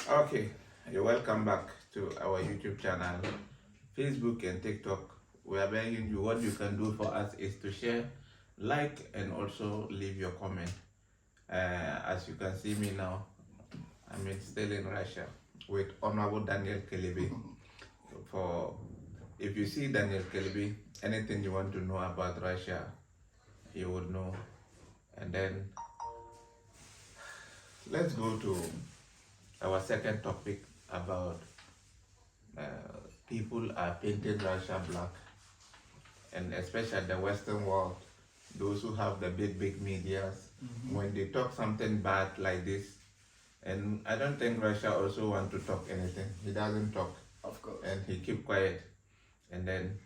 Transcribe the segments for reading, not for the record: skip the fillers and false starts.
Okay, you're welcome back to our YouTube channel, Facebook and TikTok. We are begging you, what you can do for us is to share, like, and also leave your comment. As you can see me now, still in Russia with Honorable Daniel Kelebi. For if you see Daniel Kelebi, anything you want to know about Russia, you would know. And then let's go to our second topic about people are painting Russia black, and especially the Western world, those who have the big medias, when they talk something bad like this, and I don't think Russia also want to talk anything. He doesn't talk, Of course. and he keep quiet, and then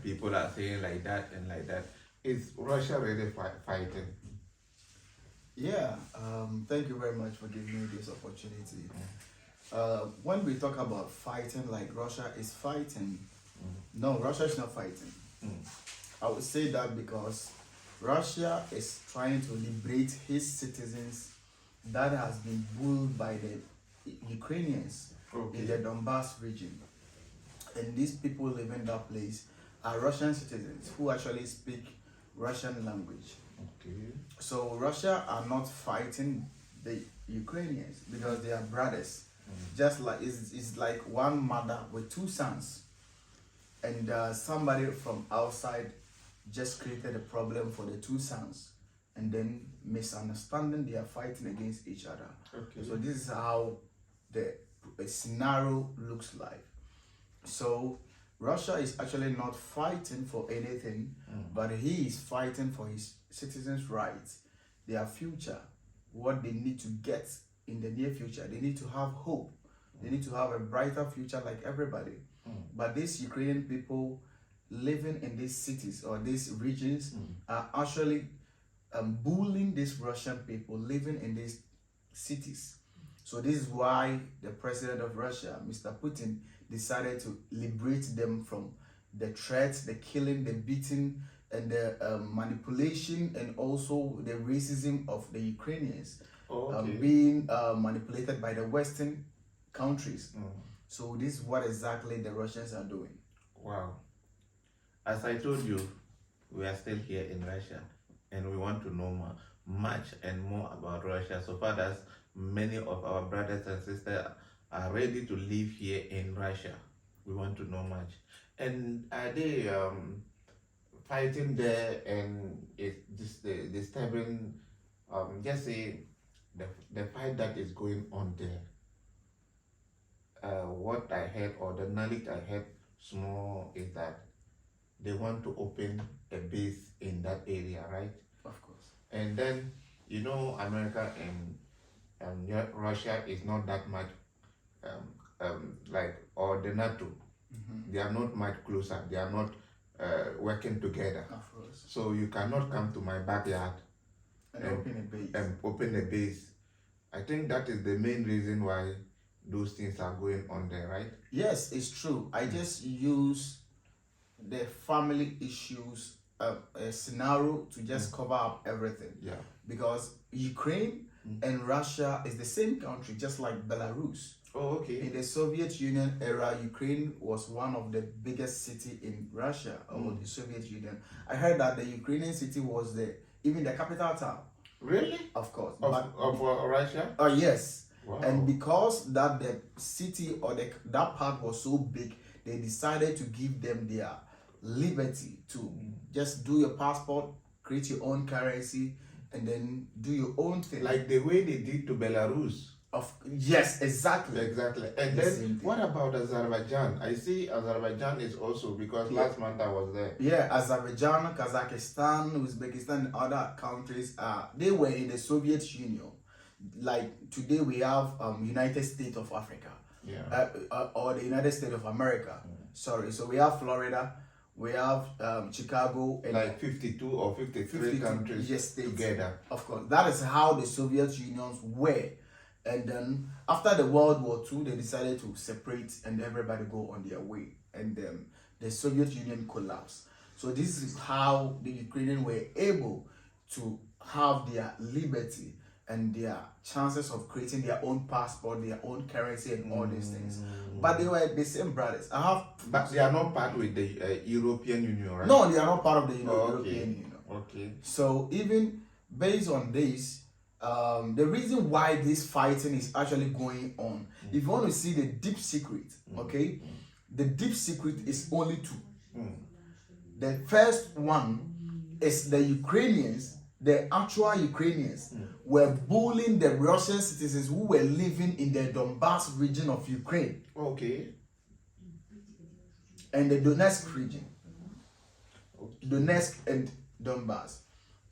people are saying like that and like that. Is Russia really fighting? Yeah, thank you very much for giving me this opportunity. When we talk about fighting, like Russia is fighting, no, Russia is not fighting. I would say that because Russia is trying to liberate his citizens that has been bullied by the Ukrainians in the Donbass region. And these people living in that place are Russian citizens who actually speak Russian language. Okay. So Russia are not fighting the Ukrainians because they are brothers. Just like it's like one mother with two sons, and somebody from outside just created a problem for the two sons, and then misunderstanding, they are fighting against each other. Okay. So this is how the scenario looks like. So Russia is actually not fighting for anything, but he is fighting for his citizens' rights, their future, what they need to get in the near future. They need to have hope. They need to have a brighter future like everybody. But these Ukrainian people living in these cities or these regions are actually bullying these Russian people living in these cities. So this is why the president of Russia, Mr. Putin, decided to liberate them from the threats, the killing, the beating, and the manipulation, and also the racism of the Ukrainians being manipulated by the Western countries. So this is what exactly the Russians are doing. Wow. As I told you, we are still here in Russia, and we want to know much and more about Russia. So far as many of our brothers and sisters are ready to live here in Russia, we want to know much. And are they fighting there, and is disturbing, just say, the fight that is going on there? What I heard, or the knowledge I heard small, is that they want to open a base in that area, right? Of course. And then, America and Russia is not that much like, or the NATO. They are not much closer. They are not working together. Of course. So you cannot come to my backyard and open a base. And open a base. I think that is the main reason why those things are going on there, right? Yes, it's true. I just use the family issues a scenario to just cover up everything. Yeah. Because Ukraine and Russia is the same country, just like Belarus. Oh, okay. In the Soviet Union era, Ukraine was one of the biggest city in Russia or the Soviet Union. I heard that the Ukrainian city was even the capital town. Really? Of course. Of Russia? Oh, yes. Wow. And because that the city or that part was so big, they decided to give them their liberty to just do your passport, create your own currency, and then do your own thing. Like the way they did to Belarus. Yes, exactly. Exactly. And then what about Azerbaijan? I see Azerbaijan is also, because last month I was there. Yeah, Azerbaijan, Kazakhstan, Uzbekistan, and other countries, they were in the Soviet Union. Like today we have United States of Africa, or the United States of America. Sorry, so we have Florida, we have Chicago, and like 52 or 53 countries together. Of course, that is how the Soviet Unions were. And then after the World War II, they decided to separate and everybody go on their way. And the Soviet Union collapsed. So this is how the Ukrainians were able to have their liberty and their chances of creating their own passport, their own currency, and all these things. But they were the same brothers. But they are not part with the European Union, right? No, they are not part of the Oh, okay. European Union. Okay. So even based on this, the reason why this fighting is actually going on, if you want to see the deep secret, okay, the deep secret is only two. The first one is the Ukrainians, the actual Ukrainians, were bullying the Russian citizens who were living in the Donbass region of Ukraine Okay. and the Donetsk region. Donetsk and Donbass.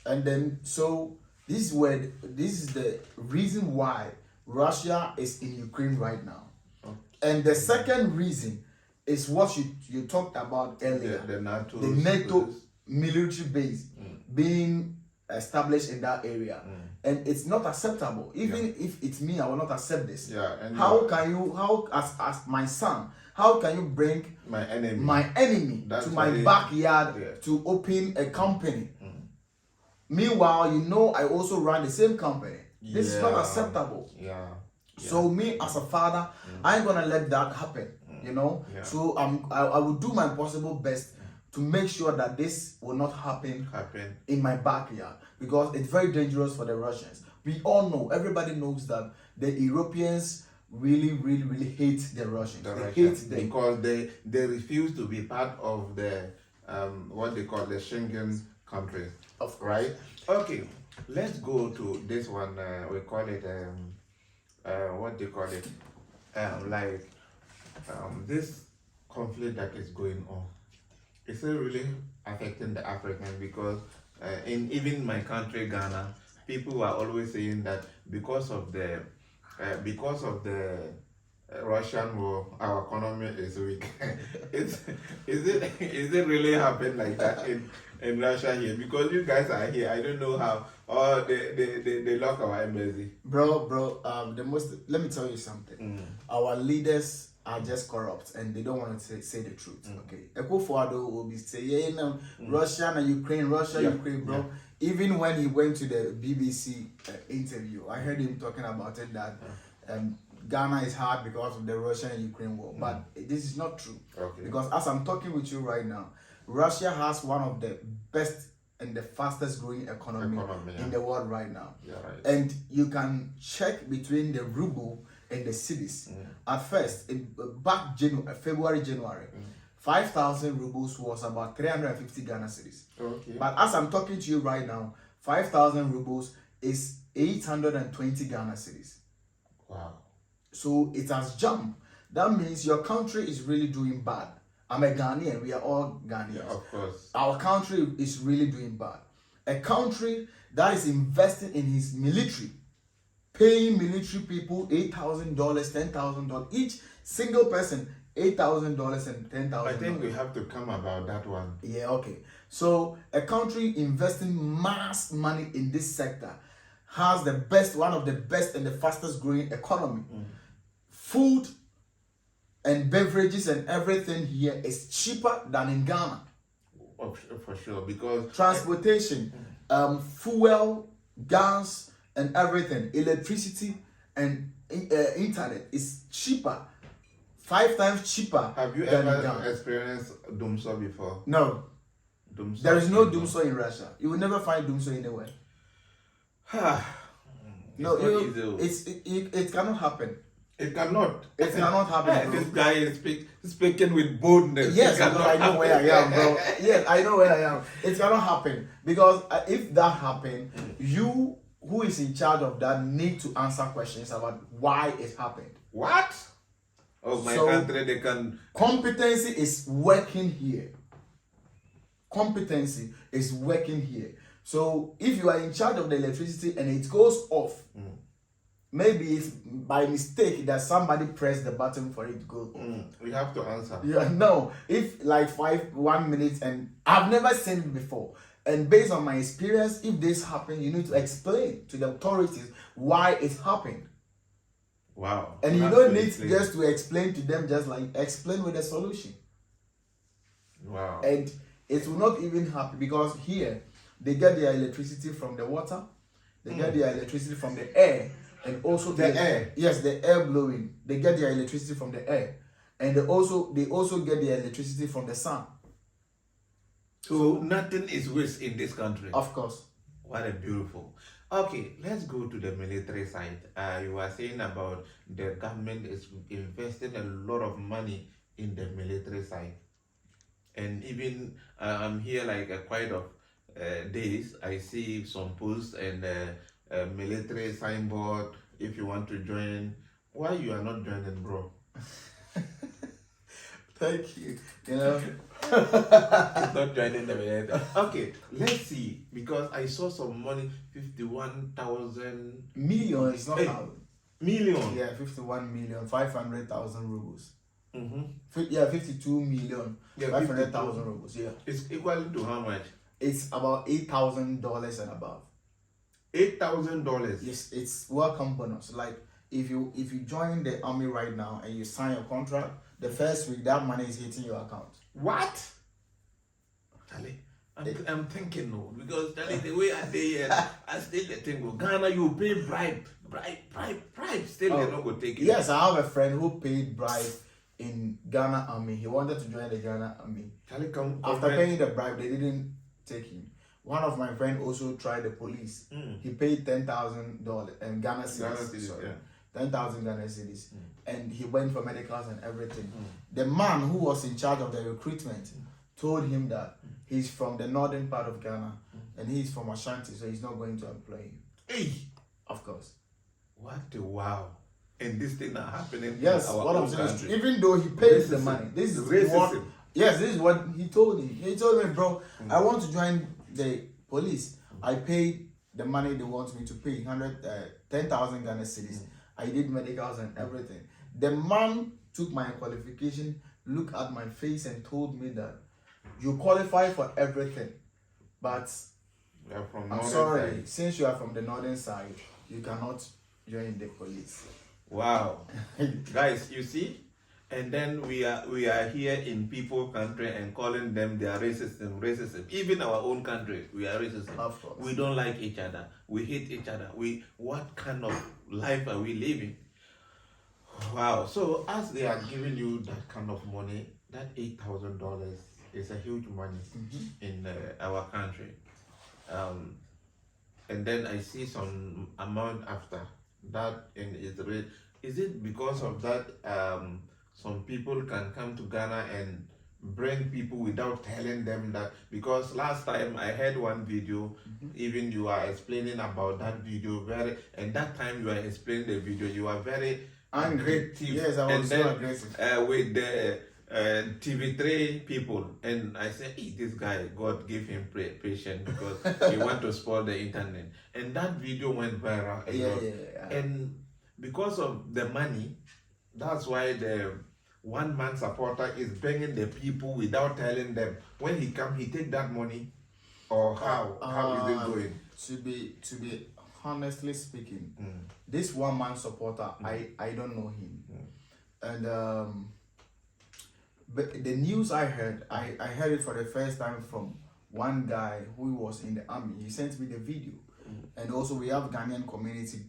And then, so this is the reason why Russia is in Ukraine right now. Okay. And the second reason is what you talked about earlier. The NATO. The NATO military base being established in that area. And it's not acceptable. Even if it's me, I will not accept this. Yeah. And How can you, as my son, how can you bring my enemy? to my backyard to open a company? Meanwhile, I also run the same company. This is not acceptable. Yeah. So me as a father, I ain't gonna let that happen. Yeah. So I will do my possible best to make sure that this will not happen in my backyard, because it's very dangerous for the Russians. We all know, everybody knows that the Europeans really, really, really hate the Russians. Hate them because they refuse to be part of the what they call the Schengen countries. Of course. Right? Okay, let's go to this one. We call it what do you call it? This conflict that is going on. Is it really affecting the African? Because in even my country, Ghana, people are always saying that because of the Russian war, our economy is weak. Is it really happen like that in Russia here? Because you guys are here, I don't know how. Or they lock our embassy. Bro, let me tell you something. Our leaders are just corrupt and they don't want to say the truth. Okay. Ekufuado will be saying Russia and Ukraine, Ukraine, bro. Yeah. Even when he went to the BBC interview, I heard him talking about it that Ghana is hard because of the Russia and Ukraine war. But this is not true. Okay. Because as I'm talking with you right now, Russia has one of the best and the fastest growing economy in the world right now. Yeah, right. And you can check between the ruble and the cedis. At first, back February, January, 5,000 rubles was about 350 Ghana cedis. Okay. But as I'm talking to you right now, 5,000 rubles is 820 Ghana cedis. Wow. So it has jumped. That means your country is really doing bad. I'm a Ghanaian. We are all Ghanaians. Yeah, of course. Our country is really doing bad. A country that is investing in his military, paying military people $8,000, $10,000, each single person $8,000 and $10,000. I think we have to come about that one. Yeah, okay. So a country investing mass money in this sector has one of the best and the fastest growing economy. Food and beverages and everything here is cheaper than in Ghana. For sure, because transportation, fuel, gas, and everything, electricity and internet is cheaper, 5 times cheaper. Have you ever experienced Dumso before? No. Dumso. There is no Dumso in Russia. You will never find Dumso anywhere. No, it cannot happen. It cannot. It cannot happen. This guy is speaking with boldness. Yes, I know where I am, bro. Yes, I know where I am. It cannot happen because if that happened, you who is in charge of that need to answer questions about why it happened. What? Oh, my country, they can. Competency is working here. Competency is working here. So if you are in charge of the electricity and it goes off, maybe it's by mistake that somebody pressed the button for it to go off. We have to answer. Yeah, no. If like 1 minute, and I've never seen it before. And based on my experience, if this happened, you need to explain to the authorities why it happened. Wow. And you don't need just to explain to them, just like explain with a solution. Wow. And it will not even happen because here they get their electricity from the water, They get their electricity from the air, and also The air? Yes, the air blowing. They get their electricity from the air, and they also get their electricity from the sun. So nothing is waste in this country. Of course. What a beautiful. Okay, let's go to the military side. You were saying about the government is investing a lot of money in the military side, and even I'm here like quite of days. I see some posts and military signboard. If you want to join, why you are not joining, bro? Thank you. You know. Not joining the military. Okay, let's see, because I saw some money, 51,000 Million is not Hey. out. million. Yeah, 51,500,000 rubles. Mm-hmm. Yeah, 52,500,000 52. rubles. Yeah, It's equal to how much? it's about $8,000 and above. $8,000. Yes, it's welcome bonus. Like if you join the army right now and you sign your contract, the first week that money is hitting your account. What? Charlie, I'm thinking no, because Charlie, the way I say I still the thing go Ghana, you pay bribe. Still they not go take it. Yes, I have a friend who paid bribe in Ghana army. He wanted to join the Ghana army. Charlie, come After paying the bribe, they didn't take him. One of my friends also tried the police. He paid $10,000 and Ghana cedis. Sorry. Yeah. 10,000 Ghana cedis. And he went for medicals and everything. The man who was in charge of the recruitment told him that he's from the northern part of Ghana and he's from Ashanti, so he's not going to employ him. Hey, Of course. what a wow! And this thing are happening Yes, in our what I'm own saying is, country. even though he paid the Racism. money, this is Racism. what. Yes, this is what he told me. He told me, bro, I want to join the police. I paid the money they want me to pay, 10,000 Ghana cedis. I did medicals and everything. The man took my qualification, looked at my face, and told me that you qualify for everything, but We are from I'm northern sorry, side. since you are from the northern side, you cannot join the police. Wow, guys, you see, and then we are here in people country and calling them they are racism. Even our own country, we are racism. Of course. We don't like each other. We hate each other. What kind of life are we living? Wow. So as they are giving you that kind of money, that $8,000 is a huge money in our country. And then I see some amount after that in Israel. Is it because of that some people can come to Ghana and bring people without telling them that? Because last time I heard one video, even you are explaining about that video and that time you are explaining the video, you are very Angry. aggressive. Yes, I was And so then, aggressive. with the TV3 people, and I said, hey, this guy, God give him patience because he want to spoil the internet. And that video went viral a lot. Yeah. And because of the money, that's why the one man supporter is bringing the people without telling them. When he come, he take that money, or how is it going? To be honestly speaking, this one man supporter, I don't know him. And but the news I heard, I heard it for the first time from one guy who was in the army. He sent me the video. And also we have Ghanaian community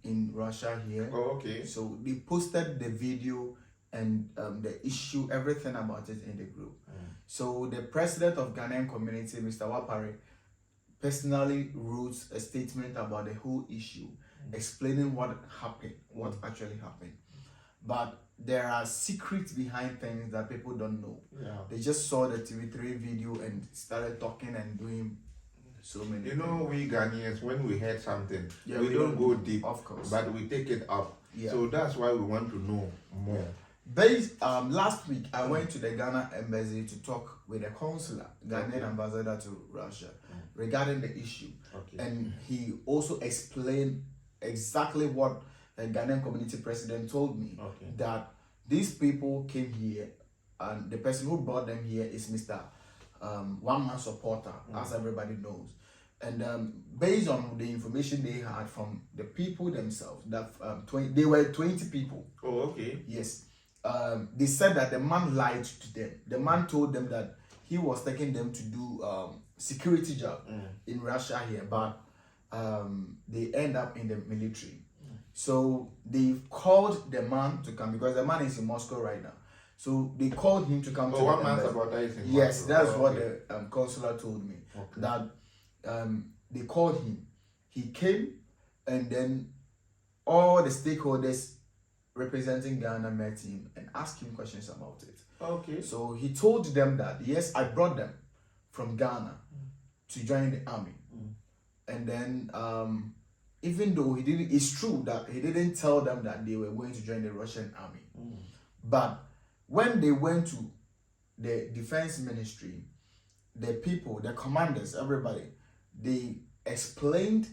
in Russia here. Oh, okay. So they posted the video and the issue, everything about it in the group. So the president of Ghanaian community, Mr. Wapare, personally wrote a statement about the whole issue, explaining what happened, what actually happened. But there are secrets behind things that people don't know. Yeah. They just saw the TV3 video and started talking and doing so many You know, we Ghanaians, when we heard something, Yeah, we don't go deep, Of course. but we take it up. Yeah. So that's why we want to know more. Last week I went to the Ghana embassy to talk with the consular, Ghanaian ambassador to Russia, regarding the issue. Okay. And he also explained exactly what the Ghanaian community president told me, Okay. that these people came here and the person who brought them here is Mr. One Man Supporter, as everybody knows. And based on the information they had from the people themselves, that they were 20 people. Oh, okay. Yes. They said that the man lied to them. The man told them that he was taking them to do security job in Russia here, but they end up in the military. So they called the man to come because the man is in Moscow right now. So they called him to come to the 1 month embassy. about that is in Yes, Moscow. that's Oh, what okay. the consular told me. Okay. That they called him. He came, and then all the stakeholders representing Ghana met him and asked him questions about it. Okay. So he told them that, yes, I brought them from Ghana to join the army. And then, even though he didn't, it's true that he didn't tell them that they were going to join the Russian army. But when they went to the defense ministry, the people, the commanders, everybody, they explained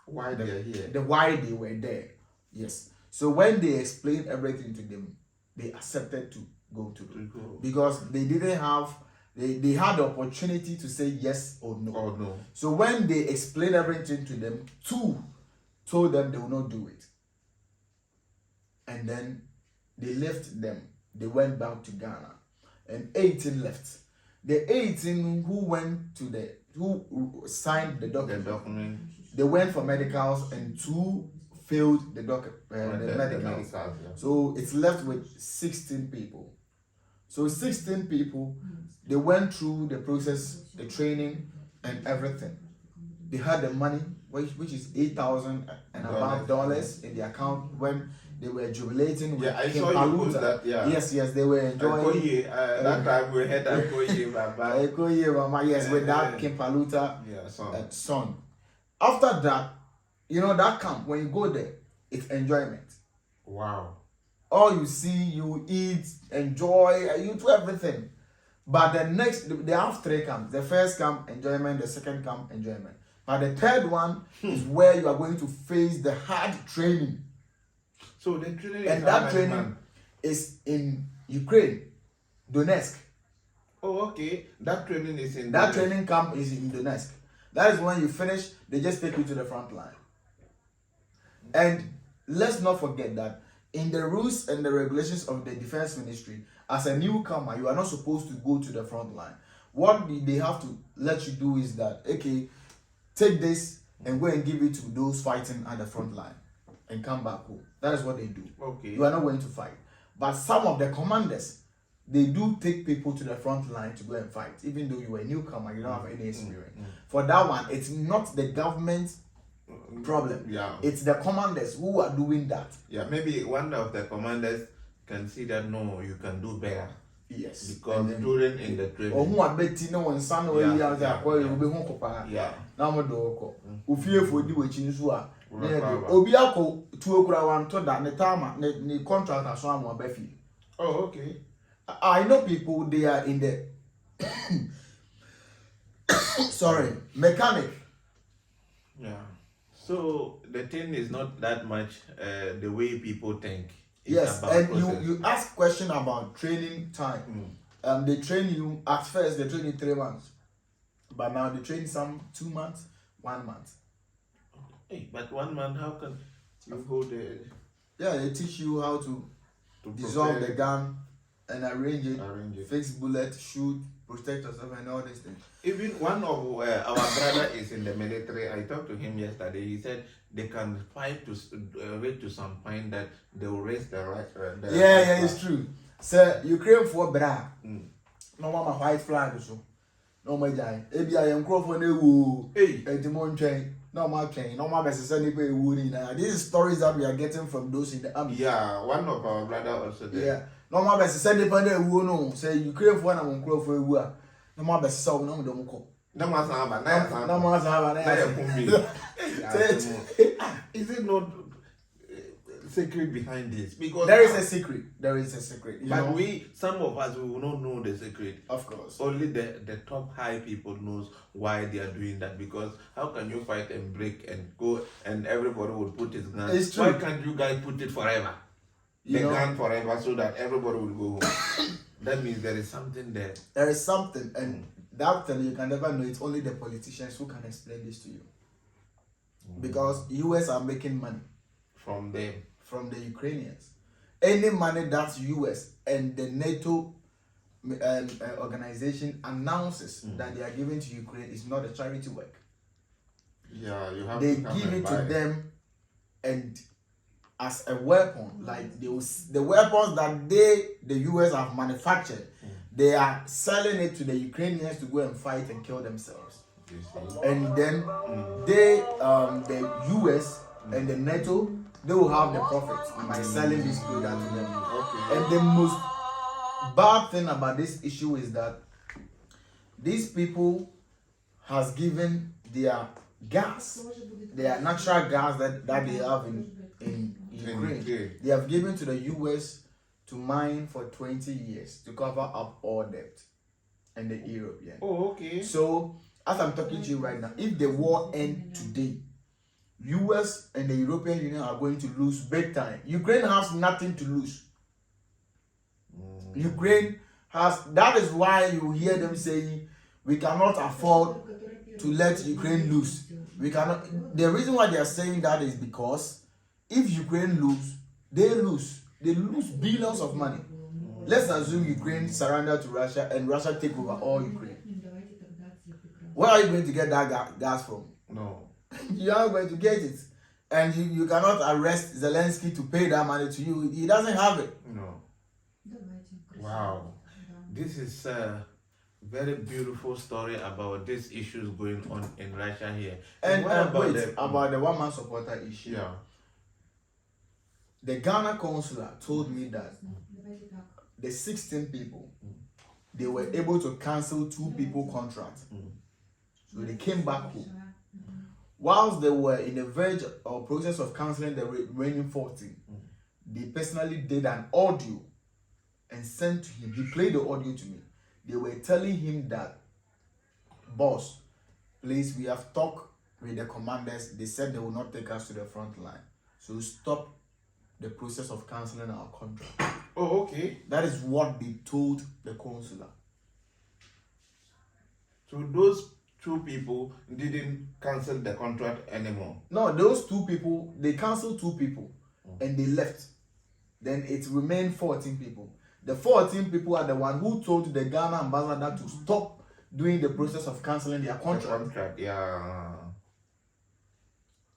Why they are here? why they were there. Yes. So when they explained everything to them, they accepted to go to them because they didn't have. They had the opportunity to say yes or no. Oh no. So when they explained everything to them, 2 told them they will not do it. And then they left them. They went back to Ghana. And 18 left. The 18 who signed the document, they went for medicals, and 2 failed the medicals. Yeah. So it's left with 16 people. So 16 people, they went through the process, the training, and everything. They had the money, which is $8,000 and above dollars in the account when they were jubilating with I King saw you post Paluta. that. Yeah. Yes, they were enjoying. That time we had Akoye, Baba. Yes, with that King Paluta Yeah, son. son. After that, that camp, when you go there, it's enjoyment. Wow. All you see, you eat, enjoy, you do everything. But they have 3 camps. The first camp, enjoyment. The second camp, enjoyment. But the third one is where you are going to face the hard training. So the training And that training is in Ukraine, Donetsk. Oh, okay. That training is in That training camp is in Donetsk. That is when you finish, they just take you to the front line. And let's not forget that in the rules and the regulations of the defense ministry, as a newcomer, you are not supposed to go to the front line. What they have to let you do is that, okay, take this and go and give it to those fighting at the front line and come back home. That is what they do. Okay. You are not going to fight. But some of the commanders, they do take people to the front line to go and fight. Even though you are a newcomer, you don't have any experience. For that one, it's not the government's problem. Yeah. It's the commanders who are doing that. Yeah, maybe one of the commanders can see that no, you can do better. Yes. Because during in the training. Or who are betting no one son or Yeah. Now I'm a dog. Ufie for the witch in Zua. Rakaba. Obiako to Okra to that Netama, the contract as one more Befi. Oh, okay. I know people, they are in the sorry, mechanic. Yeah. So the thing is not that much the way people think. It's Yes, about and process. you ask question about training time. They train you at first. They train you 3 months, but now they train some 2 months, 1 month. Hey, but 1 month, how can you go there Yeah, they teach you how to dissolve prepare the gun and arrange it, arrange it? fix bullet, shoot, protect yourself, and all these things. Even one of our brother is in the military. I talked to him yesterday. He said they can fight to wait to some point that they will raise the right. Yeah, it's true. So Ukraine for bra. No mama white flag so. No my jai. Ebi I am for ne wu. Hey. Edimon train. No my train. No my best send pe wu ni na. These are stories that we are getting from those in the army. Yeah, one of our brother also there. Yeah. No my best send pe ne wu no. Say Ukraine for na mon for wu a. No my best so no do ko. No more samba. No more samba. Is it not secret behind this? Because there is a secret. There is a secret. But some of us, we will not know the secret. Of course. Only the top high people knows why they are doing that. Because how can you fight and break and go and everybody will put his gun? It's true. Why can't you guys put it forever? Gun forever so that everybody will go home. That means there is something there. There is something, and that thing you can never know. It's only the politicians who can explain this to you. Because US are making money from them. From the Ukrainians. Any money that US and the NATO organization announces that they are giving to Ukraine is not a charity work. Yeah, you have They to come give and it buy to them, and as a weapon, like the weapons that the US have manufactured, they are selling it to the Ukrainians to go and fight and kill themselves. You see? And then the US and the NATO, they will have the profits by selling this product to them. Okay. And the most bad thing about this issue is that these people has given their gas, their natural gas that they have in Ukraine, they have given to the US to mine for 20 years to cover up all debt and the European. Oh, okay. So as I'm talking to you right now, if the war ends today, US and the European Union are going to lose big time. Ukraine has nothing to lose. Ukraine has, that is why you hear them saying we cannot afford to let Ukraine lose. We cannot. The reason why they are saying that is because if Ukraine lose, they lose billions of money. Let's assume Ukraine surrender to Russia and Russia take over all Ukraine. Where are you going to get that gas from? No. You are going to get it. And you cannot arrest Zelensky to pay that money to you. He doesn't have it. No. Wow. This is a very beautiful story about these issues going on in Russia here. And what about about the one-man supporter issue. Yeah. The Ghana consular told me that the 16 people, they were able to cancel 2 people contract. So they came back home. Whilst they were in the verge or process of canceling the remaining 14, they personally did an audio and sent to him. He played the audio to me. They were telling him that, boss, please, we have talked with the commanders. They said they will not take us to the front line. So stop the process of canceling our contract. Oh, okay. That is what they told the consular. So those 2 people didn't cancel the contract anymore. No, those 2 people, they canceled 2 people and they left. Then it remained 14 people. The 14 people are the one who told the Ghana ambassador to stop doing the process of canceling their contract. The contract, yeah.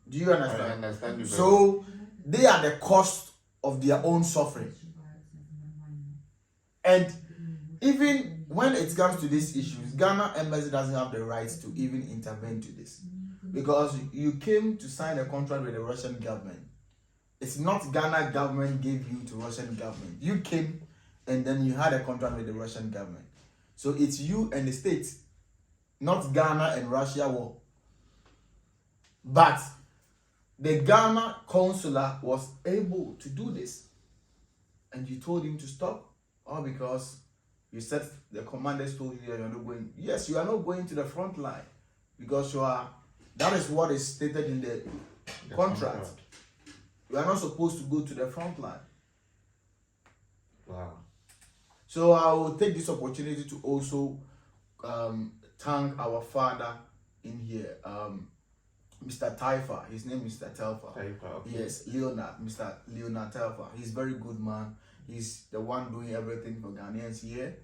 Do you understand? I understand you. So they are the cost of their own suffering. And even when it comes to these issues, Ghana embassy doesn't have the right to even intervene to this. Because you came to sign a contract with the Russian government. It's not Ghana government gave you to Russian government. You came and then you had a contract with the Russian government. So it's you and the States, not Ghana and Russia war. But the Ghana consular was able to do this. And you told him to stop. All because you said the commanders told you you're not going. Yes, you are not going to the front line. Because you are, that is what is stated in the contract. You are not supposed to go to the front line. Wow. So I will take this opportunity to also thank our father in here, Mr. Taifa. His name is Mr. Telfa. Okay. Yes, Leonard, Mr. Leonard Telfa. He's a very good man. He's the one doing everything for Ghanaians here.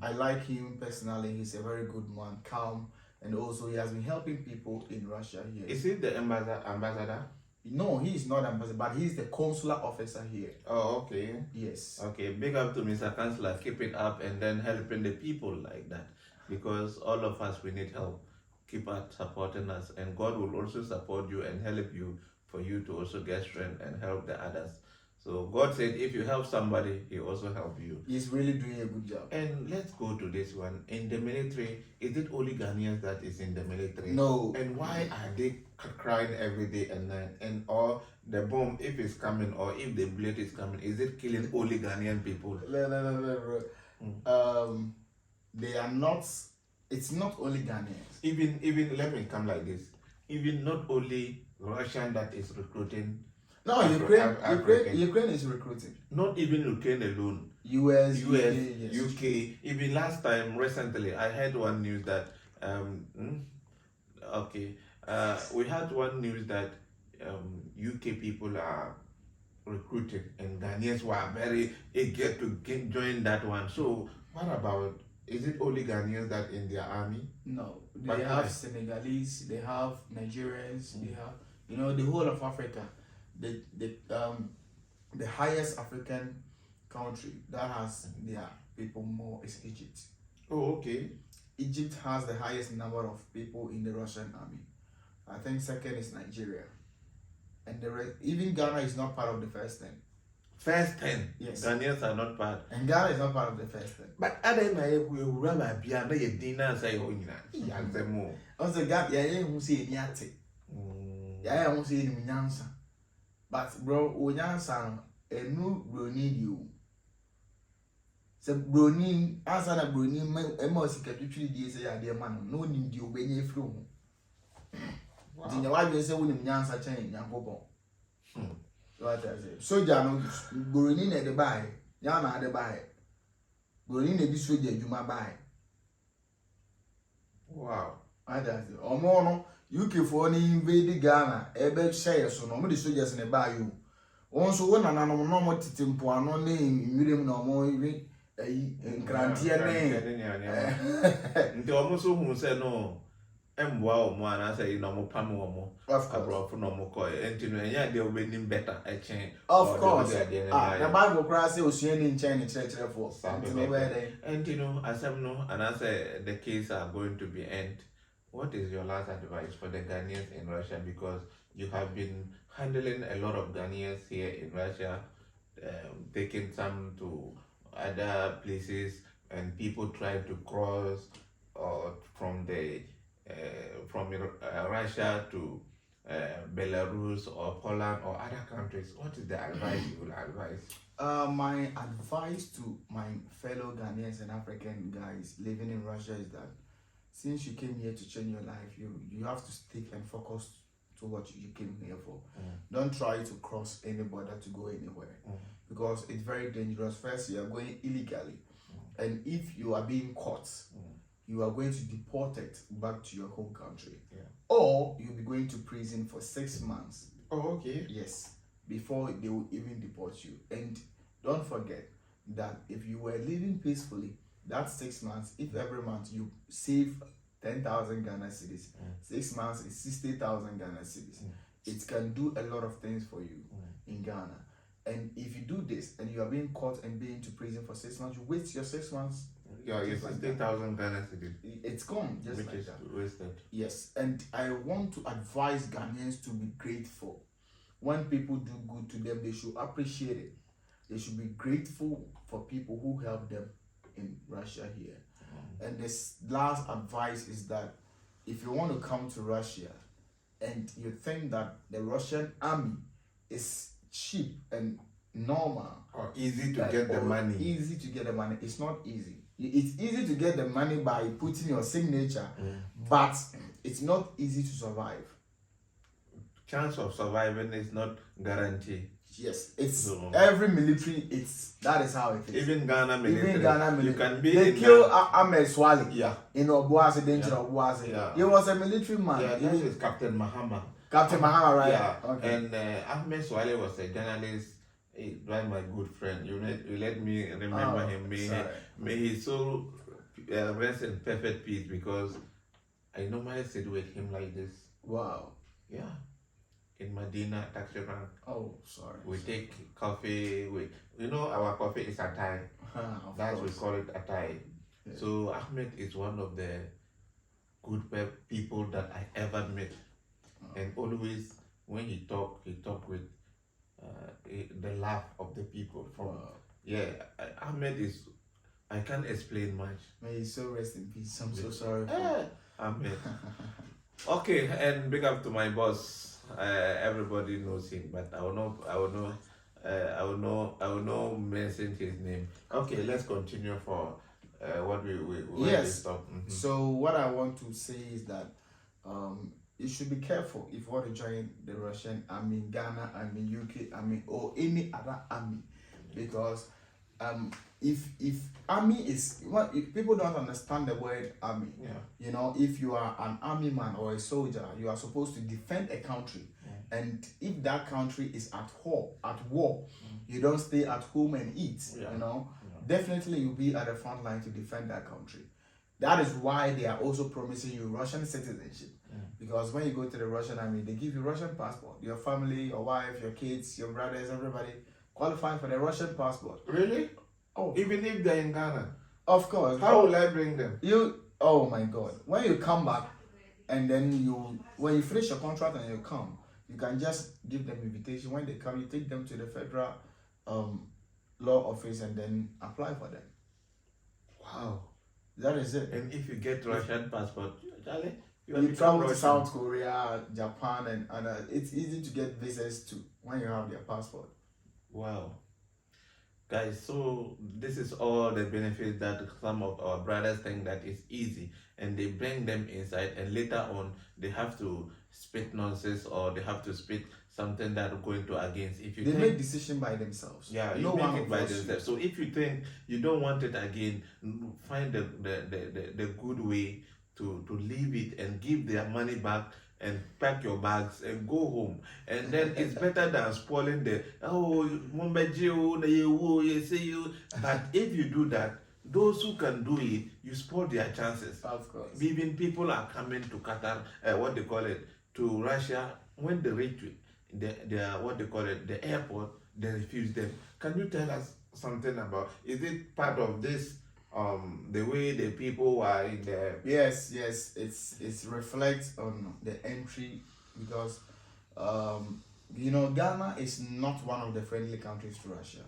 I like him personally. He's a very good man, calm, and also he has been helping people in Russia here. Is he the ambassador? No, he is not ambassador, but he's the consular officer here. Oh, okay. Yes. Okay, big up to Mr. Chancellor. Keep it up and then helping the people like that. Because all of us, we need help. Keep on supporting us. And God will also support you and help you for you to also get strength and help the others. So God said if you help somebody, He also help you. He's really doing a good job. And let's go to this one. In the military, is it only Ghanaians that is in the military? No. And why are they crying every day and night? And or the bomb, if it's coming or if the bullet is coming, is it killing only Ghanaian people? No. They are not. It's not only Ghanaians. Even let me come like this. Even not only Russian that is recruiting. No, Ukraine is recruiting. Not even Ukraine alone. US, UK. Even last time, recently, I heard one news that we had one news that UK people are recruited and Ghanaians were very eager to join that one. So what about Is it only Ghanaians that in their army? No, they But have why? Senegalese, they have Nigerians, they have, you know, the whole of Africa. The highest African country that has their people more is Egypt. Oh, okay. Egypt has the highest number of people in the Russian army. I think second is Nigeria, and the rest, even Ghana is not part of the first 10. First 10. Yes. Ghanaians are not part. And Ghana is not part of the first 10. But other than we run a piano, you dinner say, oh, you know, Also, Ghana, yeah, who say Niate. Yeah, who say Nyansa. But bro, Nyansa, a new Brony you. So Brony, answer a Brony, a more secretary, dear man, no need you when you flew. In your wife, you say, when Nyansa change, Yanko. What I say. So, Jano, Brony at the buy, Yana at the buy. Brony at this way, you might buy. Wow. I say, or more, UK for any invade Ghana, a bed share, so no more soldiers in the bayou. Also, one and normal Titimpo, no name, William no more, and Grantier name. The almost who said no. Wow, man, I say no more Pamu, Of I brought for no more coy, and you know, yeah, they'll be better. I change. Of course, the Bible cries, was in China church for something over there. And you know, as I know, and as the case are going to be end, what is your last advice for the Ghanaians in Russia? Because you have been handling a lot of Ghanaians here in Russia, taking some to other places, and people try to cross from Russia to Belarus or Poland or other countries. What is the advice you will advise? My advice to my fellow Ghanaians and African guys living in Russia is that since you came here to change your life, you have to stick and focus to what you came here for. Don't try to cross any border to go anywhere because it's very dangerous. First, you are going illegally, and if you are being caught, you are going to be deported back to your home country, or you'll be going to prison for 6 months. Oh, okay. Yes, before they will even deport you. And don't forget that if you were living peacefully, that 6 months, if every month you save 10,000 Ghana cedis, 6 months is 60,000 Ghana cedis. It can do a lot of things for you in Ghana. And if you do this and you are being caught and being to prison for 6 months, you waste your 6 months. Yeah, it's 60,000 Ghana cedis. It's gone, just Which like is that. wasted. Yes, and I want to advise Ghanaians to be grateful. When people do good to them, they should appreciate it. They should be grateful for people who help them in Russia here. And this last advice is that if you want to come to Russia and you think that the Russian army is cheap and normal, Or easy to get the money. Easy to get the money. It's not easy. It's easy to get the money by putting your signature, but it's not easy to survive. Chance of surviving is not guaranteed. Yes, it's No. every military. That is how it is. Even Ghana military. Even Ghana military. You can be they in killed Ghana. Ahmed Swali. Yeah. In Obuasi, danger Obuasi. Yeah. He was a military man. Yeah, that is Captain Mahama. Captain Mahama, right? Yeah. Okay. And Ahmed Swale was a journalist. He was my good friend. You let me remember him. May he so rest in perfect peace, because I normally sit with him like this. Wow. Yeah. In Medina, taxi rank. Oh, sorry. We take coffee. Our coffee is Atai. That's we call it Atai. Yeah. So Ahmed is one of the good people that I ever met. And always when he talk with the laugh of the people. Ahmed is, I can't explain much. May he so rest in peace. I'm so sorry. Ahmed. Okay, and big up to my boss. Everybody knows him, but I will not mention his name. Okay, let's continue for what we Yes. stop. So what I want to say is that you should be careful if you want to join the Russian army, Ghana army, UK army, or any other army, because if army is if people don't understand the word army. You know, if you are an army man or a soldier, you are supposed to defend a country, and if that country is at war, you don't stay at home and eat. You know, definitely you'll be at the front line to defend that country. That is why they are also promising you Russian citizenship. Because when you go to the Russian army, they give you Russian passport. Your family, your wife, your kids, your brothers, everybody qualify for the Russian passport. Really? Oh, Even if they're in Ghana? of course. How will I bring them? Oh my God. When you come back and then when you finish your contract and you come, you can just give them invitation. When they come, you take them to the federal law office and then apply for them. Wow. That is it. And if you get Russian passport, Charlie, You travel to South Korea, Japan, and it's easy to get visas too when you have their passport. Wow. Guys, so this is all the benefits that some of our brothers think that is easy, and they bring them inside, and later on they have to spit nonsense or they have to spit something that are going to against. If you They think, make decision by themselves. yeah, you no make one it by force you. themselves. So if you think you don't want it again, find the good way to leave it and give their money back and pack your bags and go home. And then it's better than spoiling the but if you do that, those who can do it, you spoil their chances. Of course. Even people are coming to Qatar, what they call it, to Russia. When they reach the airport, they refuse them. Can you tell us something about, is it part of this the way the people are in the... Yes, it's reflects on the entry because Ghana is not one of the friendly countries to Russia.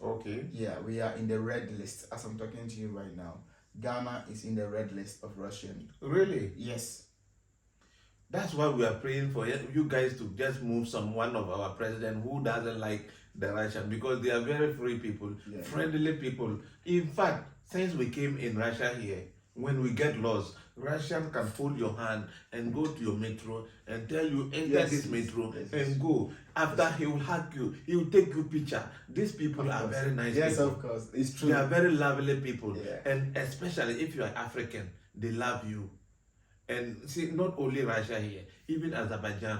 Okay. Yeah, we are in the red list as I'm talking to you right now. Ghana is in the red list of Russian. Really? Yes. That's why we are praying for you guys to just move one of our president who doesn't like the Russian, because they are very free people, friendly people. In fact, since we came in Russia here, when we get lost, Russian can hold your hand and go to your metro and tell you enter this metro and go. After he will hug you, he will take you picture. These people are very nice people. Yes, of course, it's true. They are very lovely people, Yeah. and especially if you are African, they love you. And see, not only Russia here, even Azerbaijan,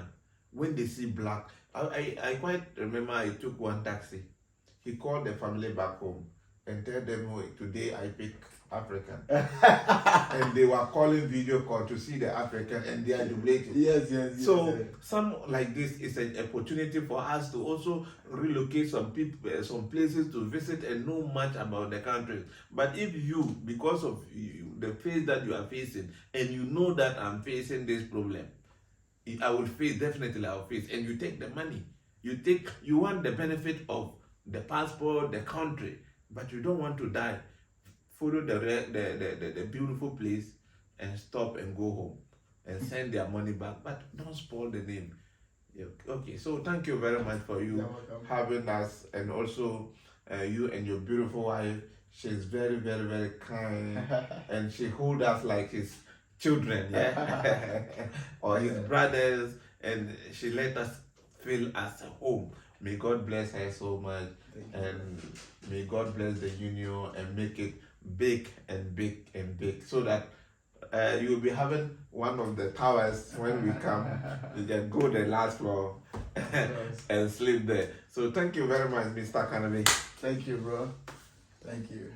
when they see black, I quite remember I took one taxi. He called the family back home and tell them, "Oh, today I pick African." And they were calling video call to see the African, and they are duplicating. Yes. So some like this is an opportunity for us to also relocate some people, some places to visit and know much about the country. But if you, because of the phase that you are facing, and you know that I'm facing this problem, I will face, definitely I will face, and you take the money, you want the benefit of the passport, the country, but you don't want to die. Follow the beautiful place and stop and go home and send their money back, but don't spoil the name. Okay, so thank you very much for you having us, and also you and your beautiful wife. She's very, very, very kind, and she holds us like his children, yeah, or his brothers, and she let us feel as a home. May God bless her so much, and may God bless the union and make it big and big and big, so that you'll be having one of the towers when we come. You can go the last floor and sleep there. So thank you very much, Mr. Kanabe. Thank you, bro. Thank you.